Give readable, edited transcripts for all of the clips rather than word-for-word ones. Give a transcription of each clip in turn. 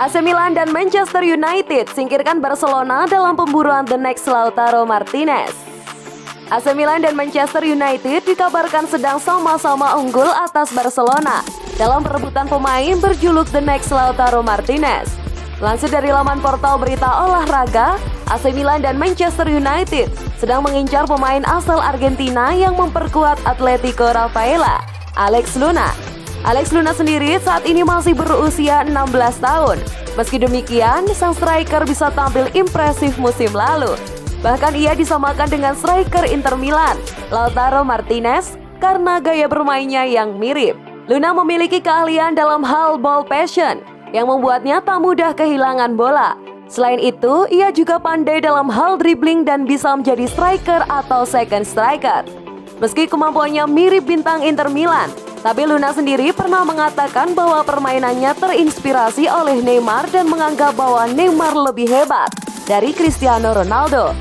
AC Milan dan Manchester United singkirkan Barcelona dalam pemburuan the next Lautaro Martinez. AC Milan dan Manchester United dikabarkan sedang sama-sama unggul atas Barcelona dalam perebutan pemain berjuluk the next Lautaro Martinez. Lansir dari laman portal berita olahraga, AC Milan dan Manchester United sedang mengincar pemain asal Argentina yang memperkuat Atletico Rafaela, Alex Luna. Alex Luna sendiri saat ini masih berusia 16 tahun. Meski demikian, sang striker bisa tampil impresif musim lalu. Bahkan ia disamakan dengan striker Inter Milan, Lautaro Martinez, karena gaya bermainnya yang mirip. Luna memiliki keahlian dalam hal ball passion yang membuatnya tak mudah kehilangan bola. Selain itu, ia juga pandai dalam hal dribbling dan bisa menjadi striker atau second striker. Meski kemampuannya mirip bintang Inter Milan, tapi Luna sendiri pernah mengatakan bahwa permainannya terinspirasi oleh Neymar dan menganggap bahwa Neymar lebih hebat dari Cristiano Ronaldo.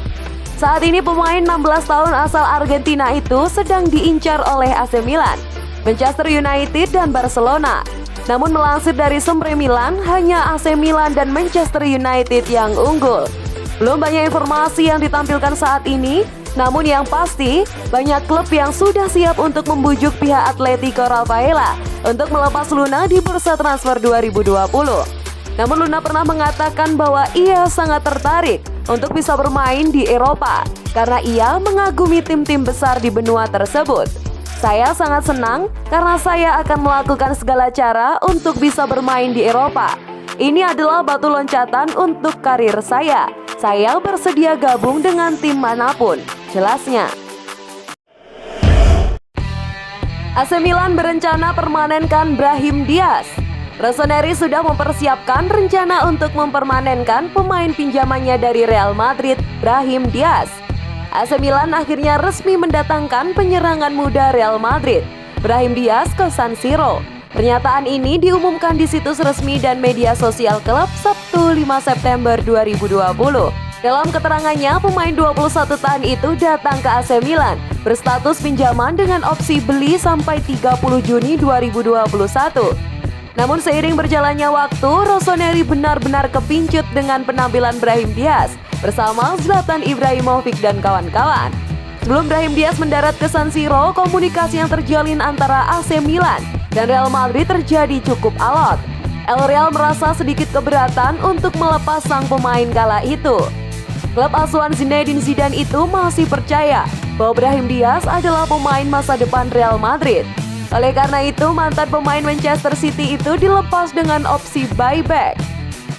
Saat ini pemain 16 tahun asal Argentina itu sedang diincar oleh AC Milan, Manchester United dan Barcelona. Namun melansir dari Sempre Milan, hanya AC Milan dan Manchester United yang unggul. Belum banyak informasi yang ditampilkan saat ini, namun yang pasti, banyak klub yang sudah siap untuk membujuk pihak Atletico Rafaela untuk melepas Luna di bursa transfer 2020. Namun Luna pernah mengatakan bahwa ia sangat tertarik untuk bisa bermain di Eropa karena ia mengagumi tim-tim besar di benua tersebut. Saya sangat senang karena saya akan melakukan segala cara untuk bisa bermain di Eropa. Ini adalah batu loncatan untuk karir saya. Saya bersedia gabung dengan tim manapun, jelasnya. AC Milan berencana permanenkan Brahim Diaz. Rossoneri sudah mempersiapkan rencana untuk mempermanenkan pemain pinjamannya dari Real Madrid, Brahim Diaz. AC Milan akhirnya resmi mendatangkan penyerangan muda Real Madrid, Brahim Diaz, ke San Siro. Pernyataan ini diumumkan di situs resmi dan media sosial klub Sabtu 5 September 2020. Dalam keterangannya, pemain 21 tahun itu datang ke AC Milan berstatus pinjaman dengan opsi beli sampai 30 Juni 2021. Namun seiring berjalannya waktu, Rossoneri benar-benar kepincut dengan penampilan Brahim Diaz bersama Zlatan Ibrahimovic dan kawan-kawan. Sebelum Brahim Diaz mendarat ke San Siro, komunikasi yang terjalin antara AC Milan dan Real Madrid terjadi cukup alot. El Real merasa sedikit keberatan untuk melepas sang pemain kala itu. Klub asuhan Zinedine Zidane itu masih percaya bahwa Brahim Diaz adalah pemain masa depan Real Madrid. Oleh karena itu, mantan pemain Manchester City itu dilepas dengan opsi buyback.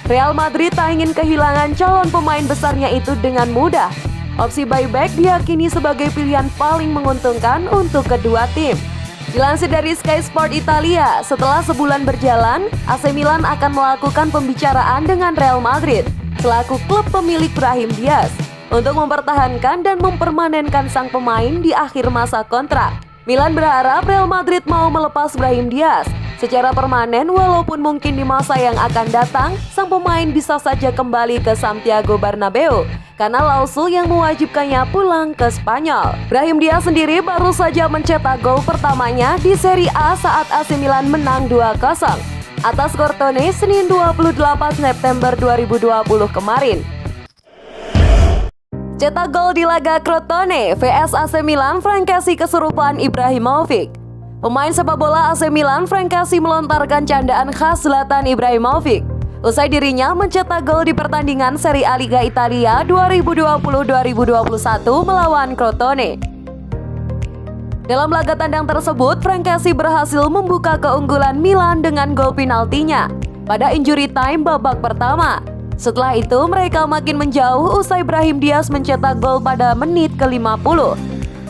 Real Madrid tak ingin kehilangan calon pemain besarnya itu dengan mudah. Opsi buyback diyakini sebagai pilihan paling menguntungkan untuk kedua tim. Dilansir dari Sky Sport Italia, setelah sebulan berjalan, AC Milan akan melakukan pembicaraan dengan Real Madrid selaku klub pemilik Brahim Diaz untuk mempertahankan dan mempermanenkan sang pemain di akhir masa kontrak. Milan berharap Real Madrid mau melepas Brahim Diaz secara permanen, walaupun mungkin di masa yang akan datang sang pemain bisa saja kembali ke Santiago Bernabeu karena klausul yang mewajibkannya pulang ke Spanyol. Brahim Diaz sendiri baru saja mencetak gol pertamanya di Serie A saat AC Milan menang 2-0 atas Crotone Senin 28 September 2020 kemarin. Cetak gol di laga Crotone vs AC Milan, Frankesi kesurupan Ibrahimovic. Pemain sepak bola AC Milan, Frankesi, melontarkan candaan khas Zlatan Ibrahimovic usai dirinya mencetak gol di pertandingan Serie A Liga Italia 2020-2021 melawan Crotone. Dalam laga tandang tersebut, Frankesi berhasil membuka keunggulan Milan dengan gol penaltinya pada injury time babak pertama. Setelah itu, mereka makin menjauh usai Brahim Diaz mencetak gol pada menit ke-50.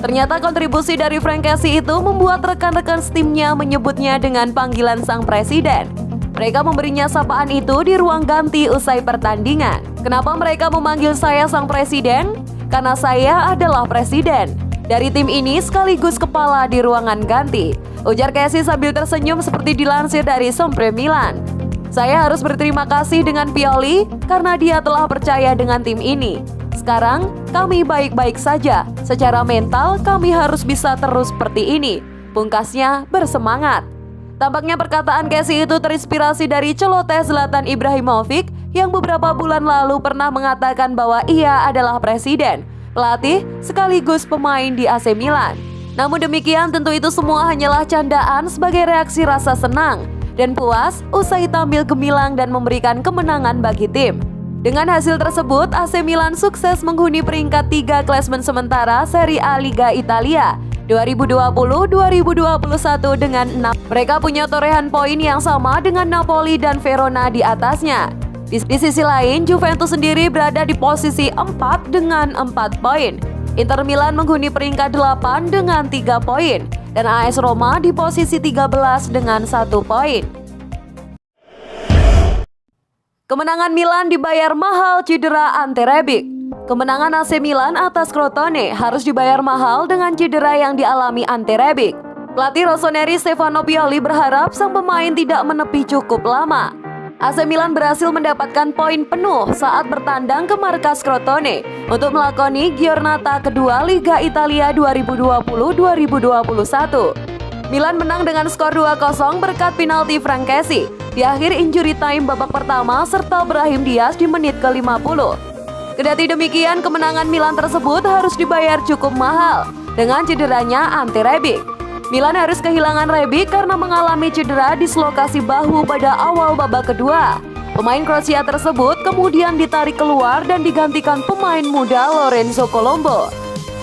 Ternyata kontribusi dari Frankesi itu membuat rekan-rekan timnya menyebutnya dengan panggilan sang presiden. Mereka memberinya sapaan itu di ruang ganti usai pertandingan. Kenapa mereka memanggil saya sang presiden? Karena saya adalah presiden dari tim ini sekaligus kepala di ruangan ganti, ujar Kessie sambil tersenyum seperti dilansir dari Sempre Milan. Saya harus berterima kasih dengan Pioli karena dia telah percaya dengan tim ini. Sekarang kami baik-baik saja. Secara mental kami harus bisa terus seperti ini. Pungkasnya bersemangat. Tampaknya perkataan Casey itu terinspirasi dari celoteh Zlatan Ibrahimovic yang beberapa bulan lalu pernah mengatakan bahwa ia adalah presiden, pelatih, sekaligus pemain di AC Milan. Namun demikian, tentu itu semua hanyalah candaan sebagai reaksi rasa senang dan puas usai tampil gemilang dan memberikan kemenangan bagi tim. Dengan hasil tersebut, AC Milan sukses menghuni peringkat 3 klasemen sementara Serie A Liga Italia 2020-2021 dengan 6. Mereka punya torehan poin yang sama dengan Napoli dan Verona di atasnya. Di sisi lain, Juventus sendiri berada di posisi 4 dengan 4 poin. Inter Milan menghuni peringkat 8 dengan 3 poin. Dan AS Roma di posisi 13 dengan 1 poin. Kemenangan Milan dibayar mahal cedera Ante Rebic. Kemenangan AC Milan atas Crotone harus dibayar mahal dengan cedera yang dialami Ante Rebic. Pelatih Rossoneri Stefano Pioli berharap sang pemain tidak menepi cukup lama. AC Milan berhasil mendapatkan poin penuh saat bertandang ke markas Crotone untuk melakoni giornata kedua Liga Italia 2020-2021. Milan menang dengan skor 2-0 berkat penalti Frank Kessie di akhir injury time babak pertama serta Brahim Diaz di menit ke-50. Kendati demikian, kemenangan Milan tersebut harus dibayar cukup mahal dengan cederanya Ante Rebic. Milan harus kehilangan Rebic karena mengalami cedera dislokasi bahu pada awal babak kedua. Pemain Kroasia tersebut kemudian ditarik keluar dan digantikan pemain muda Lorenzo Colombo.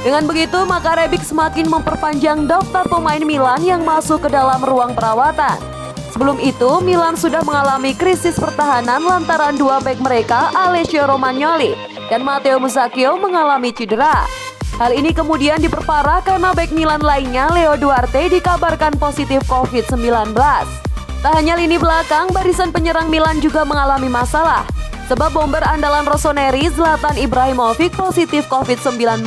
Dengan begitu, maka Rebic semakin memperpanjang daftar pemain Milan yang masuk ke dalam ruang perawatan. Sebelum itu, Milan sudah mengalami krisis pertahanan lantaran dua bek mereka, Alessio Romagnoli dan Matteo Musacchio, mengalami cedera. Hal ini kemudian diperparah karena bek Milan lainnya, Leo Duarte, dikabarkan positif COVID-19. Tak hanya lini belakang, barisan penyerang Milan juga mengalami masalah, sebab bomber andalan Rossoneri Zlatan Ibrahimovic positif COVID-19.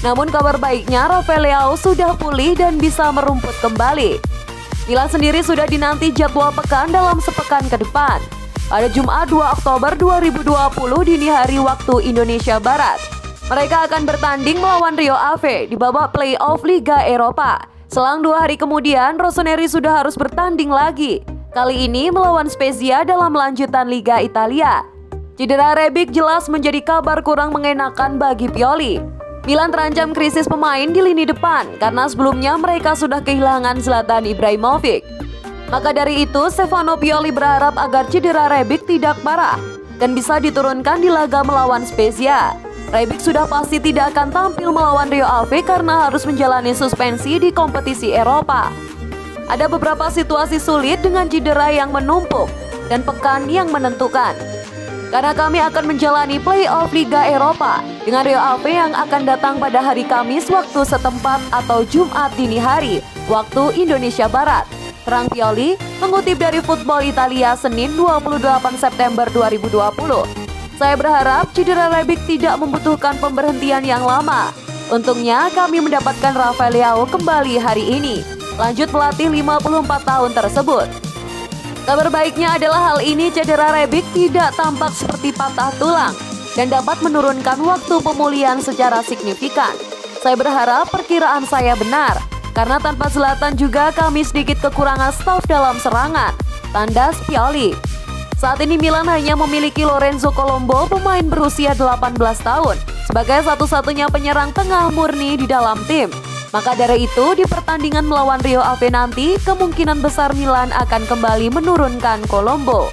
Namun kabar baiknya, Rafael Leao sudah pulih dan bisa merumput kembali. Milan sendiri sudah dinanti jadwal pekan dalam sepekan ke depan. Pada Jumat 2 Oktober 2020 dini hari waktu Indonesia Barat, mereka akan bertanding melawan Rio Ave di babak play-off Liga Eropa. Selang 2 hari kemudian, Rossoneri sudah harus bertanding lagi, kali ini melawan Spezia dalam lanjutan Liga Italia. Cedera Rebic jelas menjadi kabar kurang mengenakan bagi Pioli. Milan terancam krisis pemain di lini depan karena sebelumnya mereka sudah kehilangan Zlatan Ibrahimovic. Maka dari itu, Stefano Pioli berharap agar cedera Rebic tidak parah dan bisa diturunkan di laga melawan Spezia. Rebic sudah pasti tidak akan tampil melawan Rio Ave karena harus menjalani suspensi di kompetisi Eropa. Ada beberapa situasi sulit dengan cedera yang menumpuk dan pekan yang menentukan. Karena kami akan menjalani play-off Liga Eropa dengan Rio Ave yang akan datang pada hari Kamis waktu setempat atau Jumat dini hari waktu Indonesia Barat, terang Pioli mengutip dari Football Italia Senin 28 September 2020. Saya berharap cedera Rebic tidak membutuhkan pemberhentian yang lama. Untungnya kami mendapatkan Rafael Leao kembali hari ini, lanjut pelatih 54 tahun tersebut. Kabar baiknya adalah hal ini cedera Rebic tidak tampak seperti patah tulang dan dapat menurunkan waktu pemulihan secara signifikan. Saya berharap perkiraan saya benar, karena tanpa Zlatan juga kami sedikit kekurangan staf dalam serangan, tandas Pioli. Saat ini Milan hanya memiliki Lorenzo Colombo, pemain berusia 18 tahun, sebagai satu-satunya penyerang tengah murni di dalam tim. Maka dari itu, di pertandingan melawan Rio Ave nanti, kemungkinan besar Milan akan kembali menurunkan Colombo.